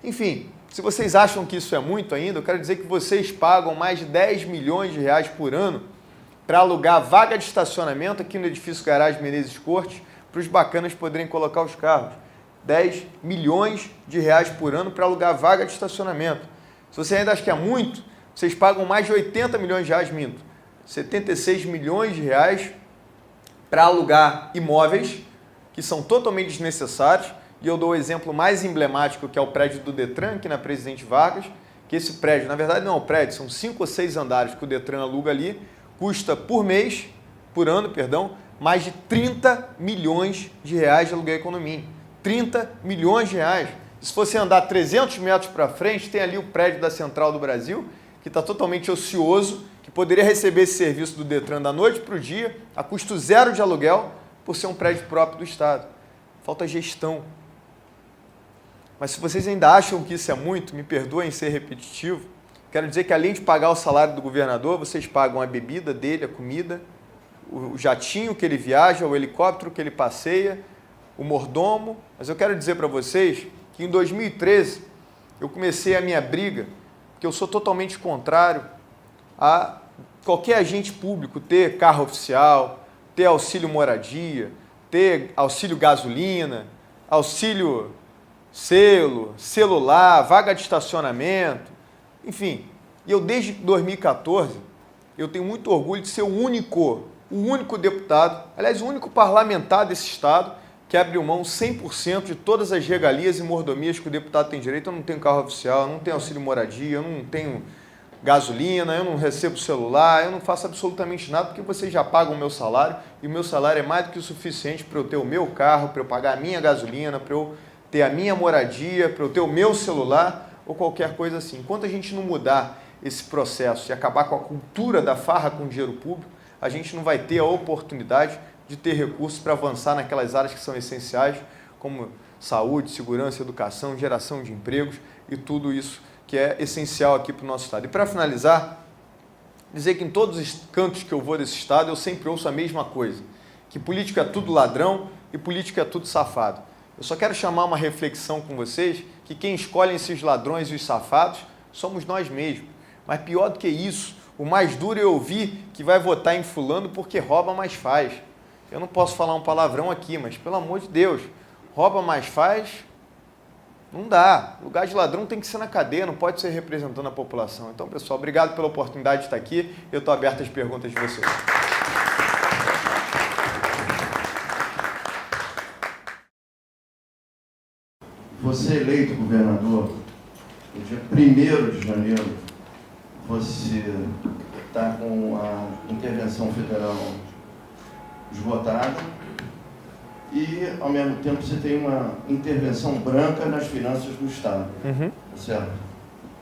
Enfim, se vocês acham que isso é muito ainda, eu quero dizer que vocês pagam mais de 10 milhões de reais por ano para alugar vaga de estacionamento aqui no edifício Garagem Menezes Cortes, para os bacanas poderem colocar os carros. 10 milhões de reais por ano para alugar vaga de estacionamento. Se você ainda acha que é muito, vocês pagam mais de 80 milhões de reais, minto, 76 milhões de reais para alugar imóveis que são totalmente desnecessários. E eu dou o exemplo mais emblemático, que é o prédio do Detran, aqui na Presidente Vargas, que esse prédio, na verdade não é um prédio, são 5 ou 6 andares que o Detran aluga ali, custa por ano, mais de 30 milhões de reais de aluguel condomínio. 30 milhões de reais. Se você andar 300 metros para frente, tem ali o prédio da Central do Brasil, que está totalmente ocioso, que poderia receber esse serviço do Detran da noite para o dia, a custo zero de aluguel, por ser um prédio próprio do Estado. Falta gestão. Mas se vocês ainda acham que isso é muito, me perdoem ser repetitivo, quero dizer que além de pagar o salário do governador, vocês pagam a bebida dele, a comida, o jatinho que ele viaja, o helicóptero que ele passeia, o mordomo. Mas eu quero dizer para vocês que em 2013 eu comecei a minha briga, porque eu sou totalmente contrário a qualquer agente público ter carro oficial, ter auxílio moradia, ter auxílio gasolina, auxílio selo, celular, vaga de estacionamento, enfim. E eu desde 2014, eu tenho muito orgulho de ser o único deputado, aliás, o único parlamentar desse estado que abriu mão 100% de todas as regalias e mordomias que o deputado tem direito. Eu não tenho carro oficial, eu não tenho auxílio moradia, eu não tenho gasolina, eu não recebo celular, eu não faço absolutamente nada, porque vocês já pagam o meu salário, e o meu salário é mais do que o suficiente para eu ter o meu carro, para eu pagar a minha gasolina, para eu ter a minha moradia, para eu ter o meu celular ou qualquer coisa assim. Enquanto a gente não mudar esse processo e acabar com a cultura da farra com dinheiro público, a gente não vai ter a oportunidade de ter recursos para avançar naquelas áreas que são essenciais, como saúde, segurança, educação, geração de empregos e tudo isso que é essencial aqui para o nosso estado. E para finalizar, dizer que em todos os cantos que eu vou desse estado, eu sempre ouço a mesma coisa, que político é tudo ladrão e político é tudo safado. Eu só quero chamar uma reflexão com vocês, que quem escolhe esses ladrões e os safados somos nós mesmos. Mas pior do que isso, o mais duro é ouvir que vai votar em fulano porque rouba, mais faz. Eu não posso falar um palavrão aqui, mas pelo amor de Deus, rouba, mais faz, não dá. Lugar de ladrão tem que ser na cadeia, não pode ser representando a população. Então, pessoal, obrigado pela oportunidade de estar aqui. Eu estou aberto às perguntas de vocês. Você eleito governador, no dia 1º de janeiro, você está com a intervenção federal esgotada e, ao mesmo tempo, você tem uma intervenção branca nas finanças do Estado, certo?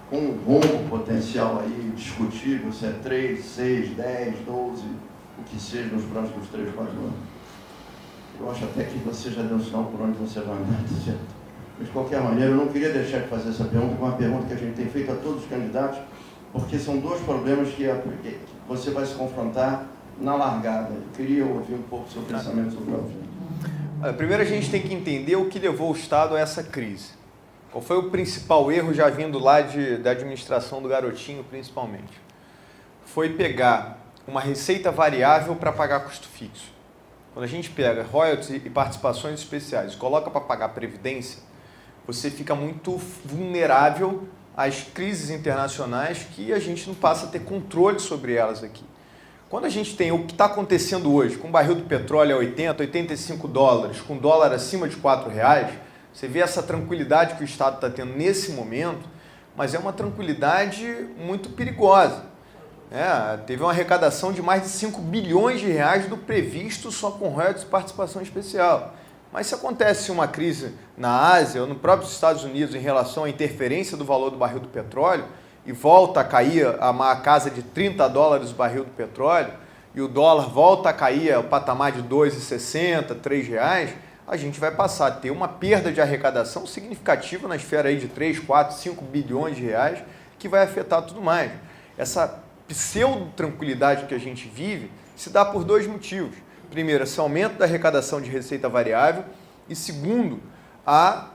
Com um rombo potencial aí discutível, se é 3, 6, 10, 12, o que seja nos próximos 3, 4 anos. Eu acho até que você já deu um sinal por onde você vai andar, certo? Mas, de qualquer maneira, eu não queria deixar de fazer essa pergunta, uma pergunta que a gente tem feito a todos os candidatos, porque são dois problemas que você vai se confrontar na largada. Eu queria ouvir um pouco o seu pensamento sobre o Primeiro, a gente tem que entender o que levou o Estado a essa crise. Qual foi o principal erro, já vindo lá da administração do Garotinho, principalmente? Foi pegar uma receita variável para pagar custo fixo. Quando a gente pega royalties e participações especiais e coloca para pagar previdência, você fica muito vulnerável às crises internacionais que a gente não passa a ter controle sobre elas aqui. Quando a gente tem o que está acontecendo hoje, com o barril do petróleo a 80, 85 dólares, com dólar acima de R$4, você vê essa tranquilidade que o Estado está tendo nesse momento, mas é uma tranquilidade muito perigosa. Teve uma arrecadação de mais de 5 bilhões de reais do previsto só com royalties e participação especial. Mas se acontece uma crise na Ásia ou no próprio Estados Unidos em relação à interferência do valor do barril do petróleo e volta a cair a casa de 30 dólares o barril do petróleo e o dólar volta a cair ao patamar de 2,60, R$3, a gente vai passar a ter uma perda de arrecadação significativa na esfera aí de 3, 4, 5 bilhões de reais que vai afetar tudo mais. Essa pseudo-tranquilidade que a gente vive se dá por dois motivos. Primeiro, esse aumento da arrecadação de receita variável e segundo,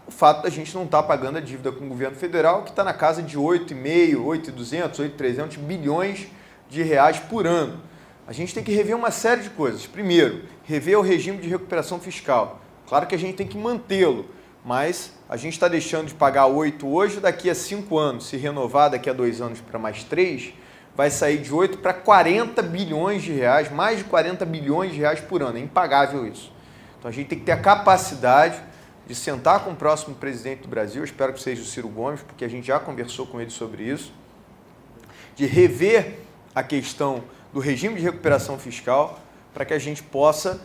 o fato da gente não estar pagando a dívida com o governo federal, que está na casa de 8,5, 8,200, 8,300 bilhões de reais por ano. A gente tem que rever uma série de coisas. Primeiro, rever o regime de recuperação fiscal. Claro que a gente tem que mantê-lo, mas a gente está deixando de pagar 8 hoje, daqui a 5 anos, se renovar daqui a 2 anos para mais 3, vai sair de 8 para 40 bilhões de reais, mais de 40 bilhões de reais por ano. É impagável isso. Então a gente tem que ter a capacidade de sentar com o próximo presidente do Brasil, eu espero que seja o Ciro Gomes, porque a gente já conversou com ele sobre isso, de rever a questão do regime de recuperação fiscal para que a gente possa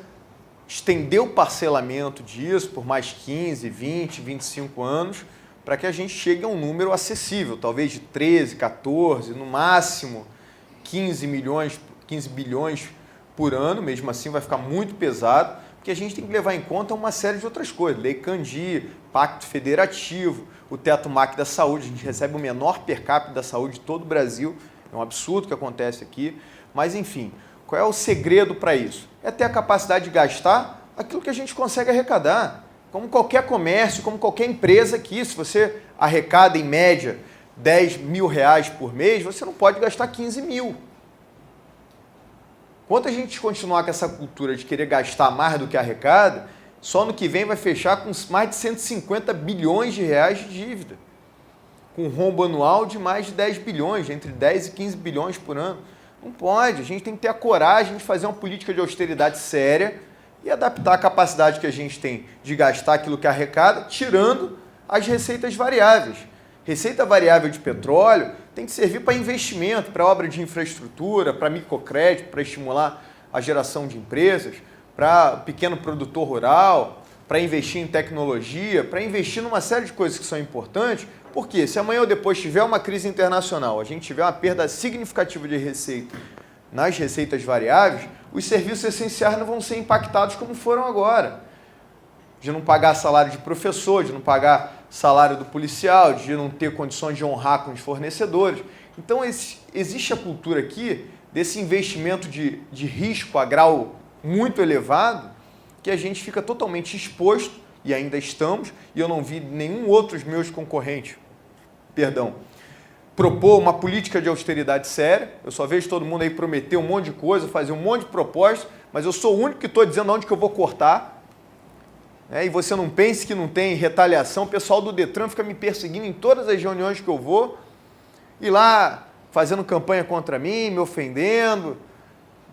estender o parcelamento disso por mais 15, 20, 25 anos, para que a gente chegue a um número acessível, talvez de 13, 14, no máximo 15 bilhões por ano, mesmo assim vai ficar muito pesado, porque a gente tem que levar em conta uma série de outras coisas, Lei Candir, Pacto Federativo, o Teto MAC da Saúde, a gente recebe o menor per capita da saúde de todo o Brasil, é um absurdo o que acontece aqui, mas enfim, qual é o segredo para isso? É ter a capacidade de gastar aquilo que a gente consegue arrecadar, como qualquer comércio, como qualquer empresa aqui, se você arrecada em média 10 mil reais por mês, você não pode gastar 15 mil. Enquanto a gente continuar com essa cultura de querer gastar mais do que arrecada, só no que vem vai fechar com mais de 150 bilhões de reais de dívida, com um rombo anual de mais de 10 bilhões, entre 10 e 15 bilhões por ano. Não pode, a gente tem que ter a coragem de fazer uma política de austeridade séria e adaptar a capacidade que a gente tem de gastar aquilo que arrecada, tirando as receitas variáveis. Receita variável de petróleo tem que servir para investimento, para obra de infraestrutura, para microcrédito, para estimular a geração de empresas, para pequeno produtor rural, para investir em tecnologia, para investir numa série de coisas que são importantes, porque se amanhã ou depois tiver uma crise internacional, a gente tiver uma perda significativa de receita nas receitas variáveis, os serviços essenciais não vão ser impactados como foram agora. De não pagar salário de professor, de não pagar salário do policial, de não ter condições de honrar com os fornecedores. Então existe a cultura aqui desse investimento de risco a grau muito elevado, que a gente fica totalmente exposto, e ainda estamos, e eu não vi nenhum outro dos meus concorrentes, propor uma política de austeridade séria. Eu só vejo todo mundo aí prometer um monte de coisa, fazer um monte de propostas, mas eu sou o único que estou dizendo onde que eu vou cortar. E você não pense que não tem retaliação, o pessoal do Detran fica me perseguindo em todas as reuniões que eu vou, e lá fazendo campanha contra mim, me ofendendo,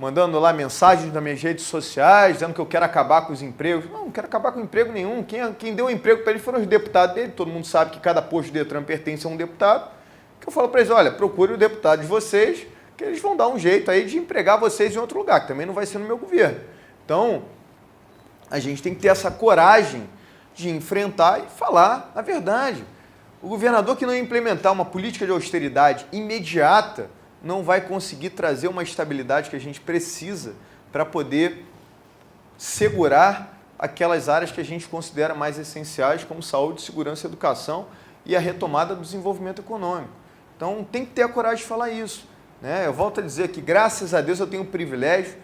mandando lá mensagens nas minhas redes sociais, dizendo que eu quero acabar com os empregos. Não quero acabar com emprego nenhum. Quem deu emprego para ele foram os deputados dele. Todo mundo sabe que cada posto de Detran pertence a um deputado. Que eu falo para eles, olha, procure o deputado de vocês, que eles vão dar um jeito aí de empregar vocês em outro lugar, que também não vai ser no meu governo. Então, a gente tem que ter essa coragem de enfrentar e falar a verdade. O governador que não implementar uma política de austeridade imediata não vai conseguir trazer uma estabilidade que a gente precisa para poder segurar aquelas áreas que a gente considera mais essenciais, como saúde, segurança, educação e a retomada do desenvolvimento econômico. Então, tem que ter a coragem de falar isso. Eu volto a dizer que, graças a Deus, eu tenho o privilégio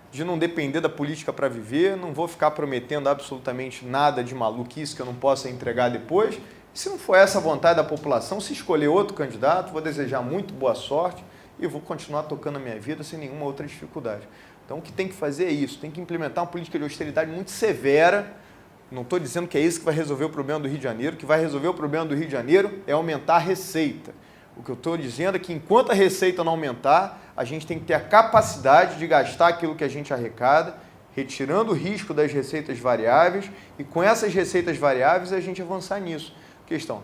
de não depender da política para viver, não vou ficar prometendo absolutamente nada de maluquice que eu não possa entregar depois. E se não for essa a vontade da população, se escolher outro candidato, vou desejar muito boa sorte e vou continuar tocando a minha vida sem nenhuma outra dificuldade. Então, o que tem que fazer é isso, tem que implementar uma política de austeridade muito severa. Não estou dizendo que é isso que vai resolver o problema do Rio de Janeiro. O que vai resolver o problema do Rio de Janeiro é aumentar a receita. O que eu estou dizendo é que enquanto a receita não aumentar, a gente tem que ter a capacidade de gastar aquilo que a gente arrecada, retirando o risco das receitas variáveis e com essas receitas variáveis a gente avançar nisso. Questão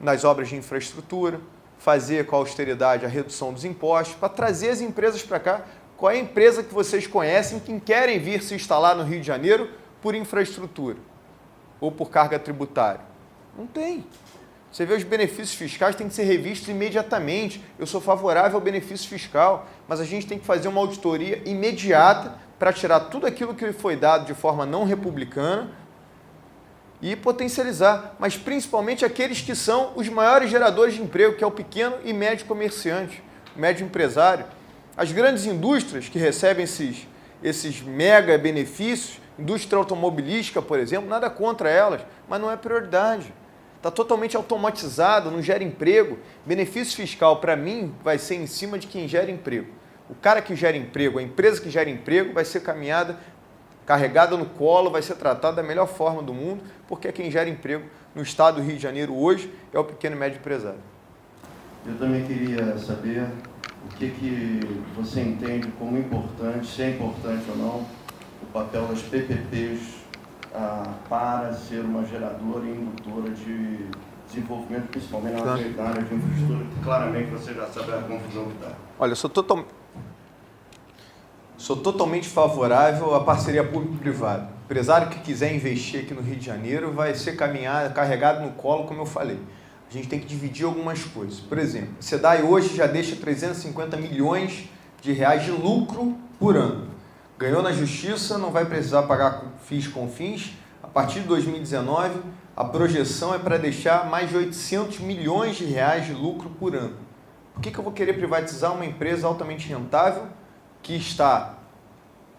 nas obras de infraestrutura, fazer com a austeridade a redução dos impostos, para trazer as empresas para cá. Qual é a empresa que vocês conhecem que querem vir se instalar no Rio de Janeiro por infraestrutura ou por carga tributária? Não tem. Você vê os benefícios fiscais têm que ser revistos imediatamente. Eu sou favorável ao benefício fiscal, mas a gente tem que fazer uma auditoria imediata para tirar tudo aquilo que foi dado de forma não republicana e potencializar, mas principalmente aqueles que são os maiores geradores de emprego, que é o pequeno e médio comerciante, o médio empresário. As grandes indústrias que recebem esses mega benefícios, Indústria automobilística, por exemplo, nada contra elas, mas não é prioridade. Está totalmente automatizado, não gera emprego. Benefício fiscal, para mim, vai ser em cima de quem gera emprego. O cara que gera emprego, a empresa que gera emprego vai ser carregada no colo, vai ser tratada da melhor forma do mundo, porque quem gera emprego no estado do Rio de Janeiro hoje é o pequeno e médio empresário. Eu também queria saber o que você entende como importante, se é importante ou não, o papel das PPPs para ser uma geradora e indutora de desenvolvimento, principalmente na área de infraestrutura, que claramente você já sabe a confusão que está. Olha, eu sou totalmente favorável à parceria público-privada. O empresário que quiser investir aqui no Rio de Janeiro vai ser carregado no colo, como eu falei. A gente tem que dividir algumas coisas. Por exemplo, a SEDAI hoje já deixa 350 milhões de reais de lucro por ano. Ganhou na justiça, não vai precisar pagar FIIs com FINS. A partir de 2019, a projeção é para deixar mais de 800 milhões de reais de lucro por ano. Por que eu vou querer privatizar uma empresa altamente rentável que está,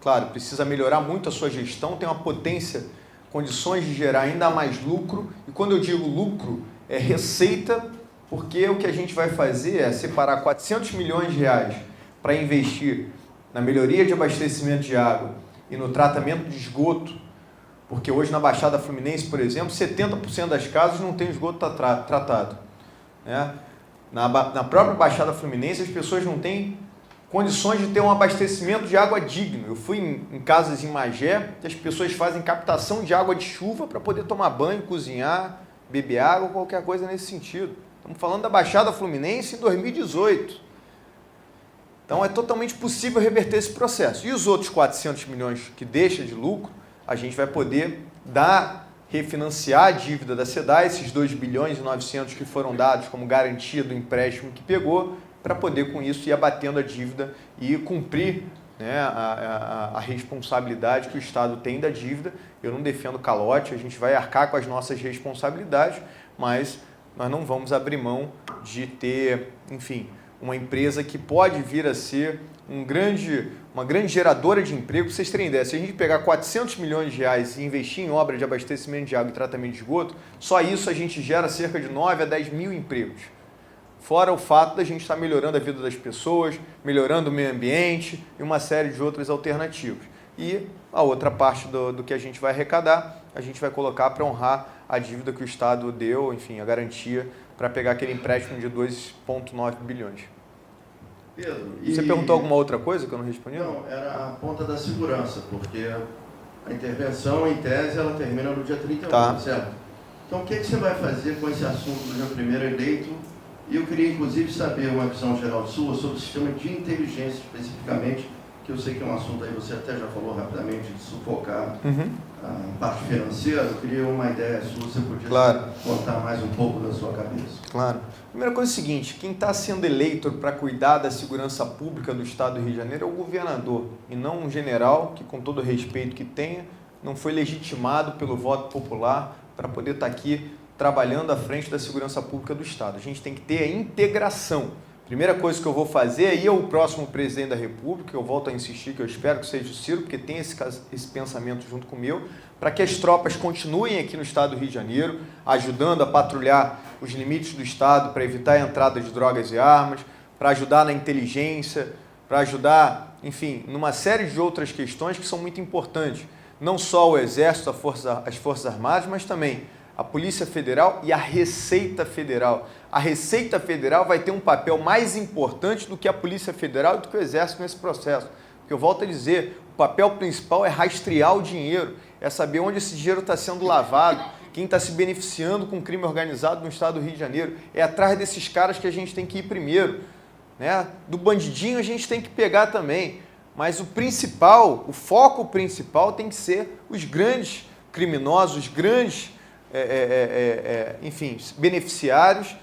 claro, precisa melhorar muito a sua gestão, tem uma potência, condições de gerar ainda mais lucro, e quando eu digo lucro, é receita, porque o que a gente vai fazer é separar 400 milhões de reais para investir na melhoria de abastecimento de água e no tratamento de esgoto, porque hoje na Baixada Fluminense, por exemplo, 70% das casas não tem esgoto tratado. Né? Na própria Baixada Fluminense, as pessoas não têm condições de ter um abastecimento de água digno. Eu fui em casas em Magé, que as pessoas fazem captação de água de chuva para poder tomar banho, cozinhar, beber água, qualquer coisa nesse sentido. Estamos falando da Baixada Fluminense em 2018. Então é totalmente possível reverter esse processo. E os outros 400 milhões que deixa de lucro, a gente vai poder refinanciar a dívida da SEDAI, esses 2 bilhões e 900 que foram dados como garantia do empréstimo que pegou, para poder com isso ir abatendo a dívida e cumprir, né, a responsabilidade que o Estado tem da dívida. Eu não defendo calote, a gente vai arcar com as nossas responsabilidades, mas nós não vamos abrir mão de ter, enfim, uma empresa que pode vir a ser uma grande geradora de emprego. Para vocês terem ideia, se a gente pegar 400 milhões de reais e investir em obra de abastecimento de água e tratamento de esgoto, só isso a gente gera cerca de 9 a 10 mil empregos. Fora o fato da gente estar melhorando a vida das pessoas, melhorando o meio ambiente e uma série de outras alternativas. E a outra parte do que a gente vai arrecadar, a gente vai colocar para honrar a dívida que o Estado deu, enfim, a garantia para pegar aquele empréstimo de 2,9 bilhões. Pedro, você perguntou alguma outra coisa que eu não respondi? Não, era a ponta da segurança, porque a intervenção, em tese, ela termina no dia 31, certo? Então, o que você vai fazer com esse assunto do dia 1º eleito? E eu queria, inclusive, saber uma visão geral sua sobre o sistema de inteligência, especificamente, que eu sei que é um assunto aí, você até já falou rapidamente, de sufocar a parte financeira. Eu queria uma ideia sua, você podia contar mais um pouco da sua cabeça. Claro. Primeira coisa é o seguinte, quem está sendo eleito para cuidar da segurança pública do Estado do Rio de Janeiro é o governador, e não um general que, com todo o respeito que tenha, não foi legitimado pelo voto popular para poder estar aqui trabalhando à frente da segurança pública do Estado. A gente tem que ter a integração. Primeira coisa que eu vou fazer aí é o próximo presidente da República, eu volto a insistir que eu espero que seja o Ciro, porque tem esse pensamento junto com o meu, para que as tropas continuem aqui no Estado do Rio de Janeiro, ajudando a patrulhar os limites do Estado para evitar a entrada de drogas e armas, para ajudar na inteligência, para ajudar, enfim, numa série de outras questões que são muito importantes. Não só o Exército, as Forças Armadas, mas também a Polícia Federal e a Receita Federal. A Receita Federal vai ter um papel mais importante do que a Polícia Federal e do que o Exército nesse processo. Porque eu volto a dizer, o papel principal é rastrear o dinheiro, é saber onde esse dinheiro está sendo lavado, quem está se beneficiando com o crime organizado no Estado do Rio de Janeiro. É atrás desses caras que a gente tem que ir primeiro. Né? Do bandidinho a gente tem que pegar também. Mas o principal, o foco principal tem que ser os grandes criminosos, os grandes enfim, beneficiários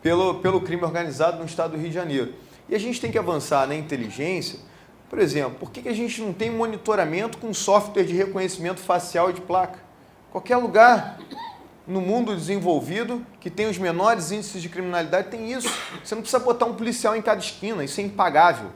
pelo crime organizado no Estado do Rio de Janeiro. E a gente tem que avançar na inteligência. Por exemplo, por que a gente não tem monitoramento com software de reconhecimento facial e de placa? Qualquer lugar no mundo desenvolvido que tem os menores índices de criminalidade tem isso. Você não precisa botar um policial em cada esquina, isso é impagável.